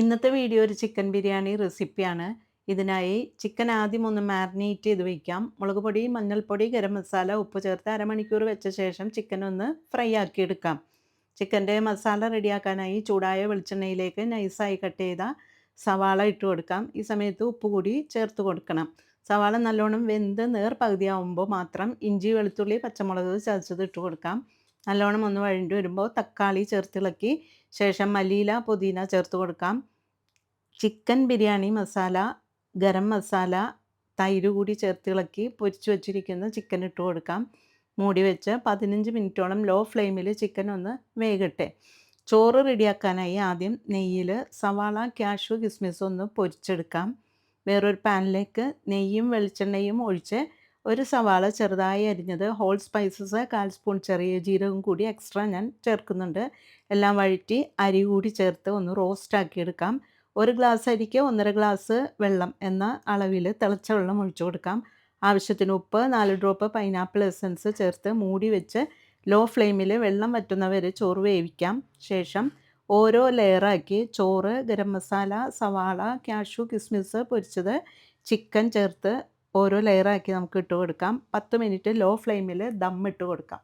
ഇന്നത്തെ വീഡിയോ ഒരു ചിക്കൻ ബിരിയാണി റെസിപ്പിയാണ്. ഇതിനായി ചിക്കൻ ആദ്യം ഒന്ന് മാരിനേറ്റ് ചെയ്ത് വയ്ക്കാം. മുളക് പൊടി, മഞ്ഞൾപ്പൊടി, ഗരം മസാല, ഉപ്പ് ചേർത്ത് അരമണിക്കൂർ വെച്ച ശേഷം ചിക്കൻ ഒന്ന് ഫ്രൈ ആക്കി എടുക്കാം. ചിക്കൻ്റെ മസാല റെഡിയാക്കാനായി ചൂടായ വെളിച്ചെണ്ണയിലേക്ക് നൈസായി കട്ട് ചെയ്ത സവാള ഇട്ട് കൊടുക്കാം. ഈ സമയത്ത് ഉപ്പ് കൂടി ചേർത്ത് കൊടുക്കണം. സവാള നല്ലോണം വെന്ത് പകുതിയാവുമ്പോൾ മാത്രം ഇഞ്ചി, വെളുത്തുള്ളി, പച്ചമുളക് ചതച്ചത് ഇട്ട് കൊടുക്കാം. നല്ലോണം ഒന്ന് വഴണ്ടി വരുമ്പോൾ തക്കാളി ചേർത്തിളക്കി ശേഷം മല്ലിയില, പുതിന ചേർത്ത് കൊടുക്കാം. ചിക്കൻ ബിരിയാണി മസാല, ഗരം മസാല, തൈര് കൂടി ചേർത്തിളക്കി പൊരിച്ചു വച്ചിരിക്കുന്ന ചിക്കൻ ഇട്ട് കൊടുക്കാം. മൂടി വെച്ച് 15 മിനിറ്റോളം ലോ ഫ്ലെയിമിൽ ചിക്കൻ ഒന്ന് വേകട്ടെ. ചോറ് റെഡിയാക്കാനായി ആദ്യം നെയ്യിൽ സവാള, കാഷ്യൂ, കിസ്മിസ് ഒന്ന് പൊരിച്ചെടുക്കാം. വേറൊരു പാനിലേക്ക് നെയ്യും വെളിച്ചെണ്ണയും ഒഴിച്ച് ഒരു സവാള ചെറുതായി അരിഞ്ഞത്, ഹോൾ സ്പൈസസ് 1/4 സ്പൂൺ ചെറിയ ജീരകം കൂടി എക്സ്ട്രാ ഞാൻ ചേർക്കുന്നുണ്ട്. എല്ലാം വഴറ്റി അരി കൂടി ചേർത്ത് ഒന്ന് റോസ്റ്റ് എടുക്കാം. 1 ഗ്ലാസ് അരിക്ക് 1.5 ഗ്ലാസ് വെള്ളം എന്ന അളവിൽ തിളച്ച വെള്ളം ഒഴിച്ചു കൊടുക്കാം. ആവശ്യത്തിന് ഉപ്പ്, 4 ഡ്രോപ്പ് പൈനാപ്പിൾ എസൻസ് ചേർത്ത് മൂടി വെച്ച് ലോ ഫ്ലെയിമിൽ വെള്ളം വറ്റുന്നവരെ ചോറ് വേവിക്കാം. ശേഷം ഓരോ ലെയറാക്കി ചോറ്, ഗരം മസാല, സവാള, കാഷ്യൂ, കിസ്മിസ് പൊരിച്ചത്, ചിക്കൻ ചേർത്ത് ഓരോ ലെയറാക്കി നമുക്ക് ഇട്ട് കൊടുക്കാം. 10 മിനിറ്റ് ലോ ഫ്ലെയിമിൽ ദം ഇട്ട് കൊടുക്കാം.